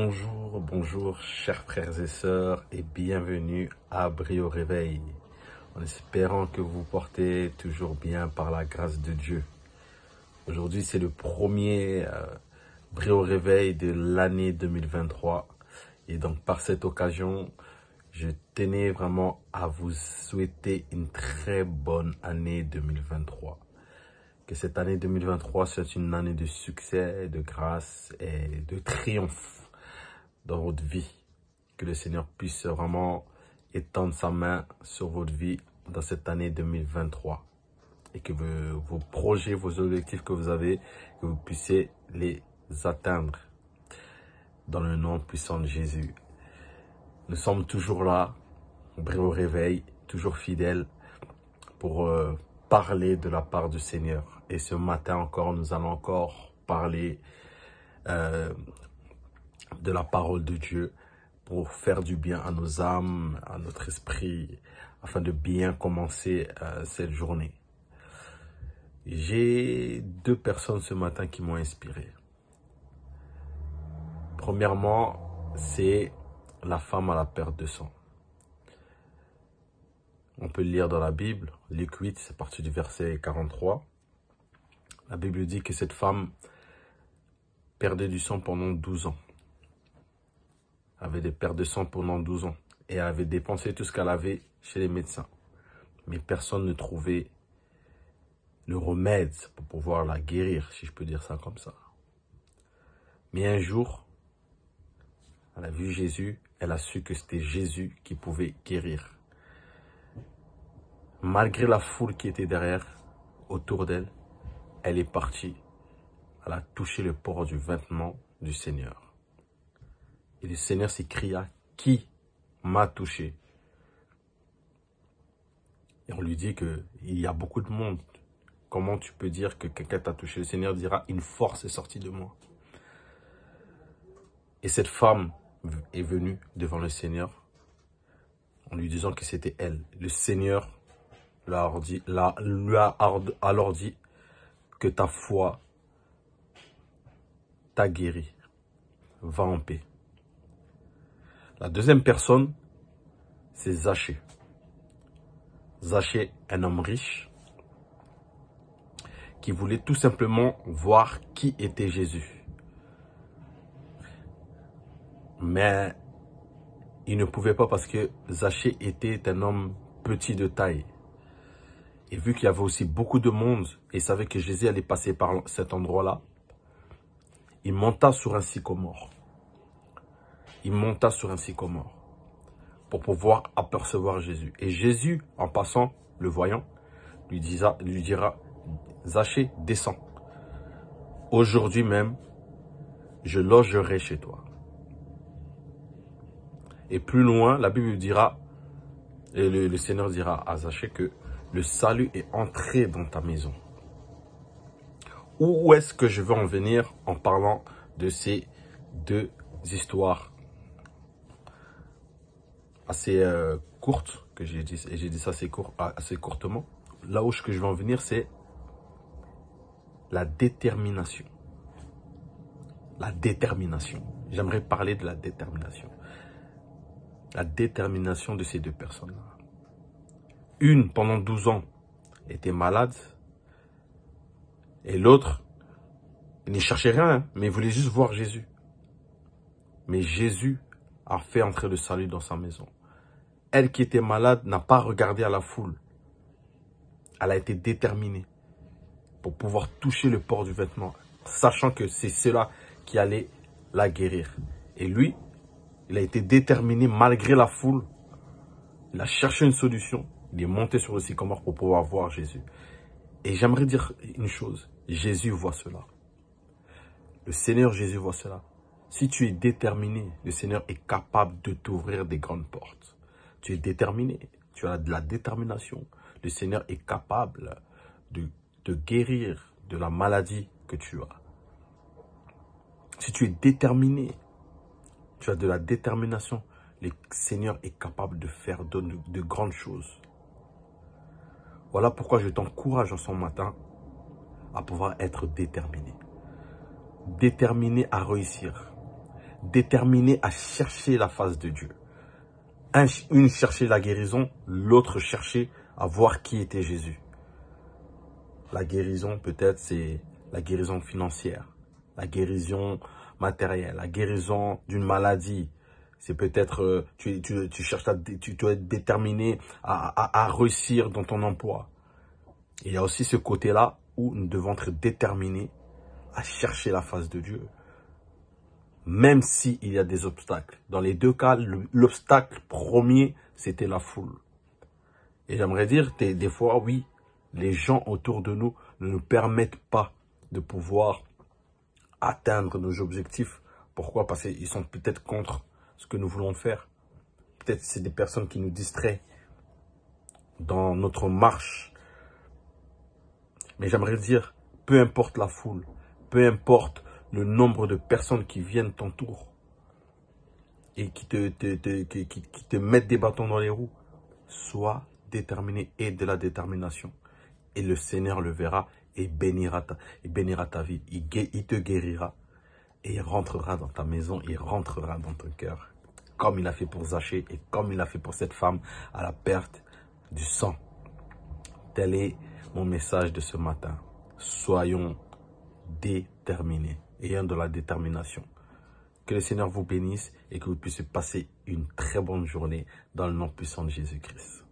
Bonjour, bonjour, chers frères et sœurs, et bienvenue à Brio Réveil, en espérant que vous portez toujours bien par la grâce de Dieu. Aujourd'hui, c'est le premier Brio Réveil de l'année 2023, et donc par cette occasion, je tenais vraiment à vous souhaiter une très bonne année 2023. Que cette année 2023 soit une année de succès, de grâce et de triomphe dans votre vie. Que le Seigneur puisse vraiment étendre sa main sur votre vie dans cette année 2023. Et que vos projets, vos objectifs que vous avez, que vous puissiez les atteindre. Dans le nom puissant de Jésus. Nous sommes toujours là, au réveil, toujours fidèles pour parler de la part du Seigneur. Et ce matin encore, nous allons encore parler de la parole de Dieu pour faire du bien à nos âmes, à notre esprit, afin de bien commencer cette journée. J'ai deux personnes ce matin qui m'ont inspiré. Premièrement, c'est la femme à la perte de sang. On peut le lire dans la Bible, Luc 8, c'est parti du verset 43. La Bible dit que cette femme perdait du sang pendant 12 ans. Avait des pertes de sang pendant 12 ans. Et elle avait dépensé tout ce qu'elle avait chez les médecins. Mais personne ne trouvait le remède pour pouvoir la guérir, si je peux dire ça comme ça. Mais un jour, elle a vu Jésus, elle a su que c'était Jésus qui pouvait guérir. Malgré la foule qui était derrière, autour d'elle, elle est partie. Elle a touché le port du vêtement du Seigneur. Et le Seigneur s'écria, « Qui m'a touché ?» Et on lui dit qu'il y a beaucoup de monde. Comment tu peux dire que quelqu'un t'a touché? Le Seigneur dira, « Une force est sortie de moi. » Et cette femme est venue devant le Seigneur en lui disant que c'était elle. Le Seigneur lui a alors dit que ta foi t'a guéri. Va en paix. La deuxième personne, c'est Zachée. Zachée, un homme riche, qui voulait tout simplement voir qui était Jésus. Mais il ne pouvait pas parce que Zachée était un homme petit de taille. Et vu qu'il y avait aussi beaucoup de monde et savait que Jésus allait passer par cet endroit-là, il monta sur un sycomore. Il monta sur un sycomore pour pouvoir apercevoir Jésus. Et Jésus, en passant, le voyant, lui dira, Zachée, descends. Aujourd'hui même, je logerai chez toi. Et plus loin, la Bible dira, et le Seigneur dira à Zachée que le salut est entré dans ta maison. Où est-ce que je veux en venir en parlant de ces deux histoires assez courtes, que j'ai dit, et j'ai dit ça assez courtement. Là où je veux en venir, c'est la détermination. La détermination. J'aimerais parler de la détermination. La détermination de ces deux personnes-là. Une, pendant 12 ans, était malade. Et l'autre, il ne cherchait rien, hein, mais il voulait juste voir Jésus. Mais Jésus a fait entrer le salut dans sa maison. Elle qui était malade n'a pas regardé à la foule. Elle a été déterminée pour pouvoir toucher le port du vêtement, sachant que c'est cela qui allait la guérir. Et lui, il a été déterminé malgré la foule. Il a cherché une solution. Il est monté sur le sycomore pour pouvoir voir Jésus. Et j'aimerais dire une chose. Jésus voit cela. Le Seigneur Jésus voit cela. Si tu es déterminé, le Seigneur est capable de t'ouvrir des grandes portes. Tu es déterminé. Tu as de la détermination. Le Seigneur est capable de te guérir de la maladie que tu as. Si tu es déterminé, tu as de la détermination, le Seigneur est capable de faire de grandes choses. Voilà pourquoi je t'encourage en ce matin à pouvoir être déterminé. Déterminé à réussir. déterminés à chercher la face de Dieu. Une cherchait la guérison, l'autre cherchait à voir qui était Jésus. La guérison, peut-être, c'est la guérison financière, la guérison matérielle, la guérison d'une maladie. C'est peut-être, tu dois être déterminé à réussir dans ton emploi. Et il y a aussi ce côté-là où nous devons être déterminés à chercher la face de Dieu. Même s'il y a des obstacles. Dans les deux cas, l'obstacle premier, c'était la foule. Et j'aimerais dire, des fois, oui, les gens autour de nous ne nous permettent pas de pouvoir atteindre nos objectifs. Pourquoi? Parce qu'ils sont peut-être contre ce que nous voulons faire. Peut-être c'est des personnes qui nous distraient dans notre marche. Mais j'aimerais dire, peu importe la foule, peu importe le nombre de personnes qui viennent t'entourer et qui te mettent des bâtons dans les roues, sois déterminé et de la détermination. Et le Seigneur le verra et bénira ta vie. Il te guérira et il rentrera dans ta maison, il rentrera dans ton cœur. Comme il a fait pour Zachée et comme il a fait pour cette femme à la perte du sang. Tel est mon message de ce matin. Soyons déterminés, ayant de la détermination. Que le Seigneur vous bénisse et que vous puissiez passer une très bonne journée dans le nom puissant de Jésus-Christ.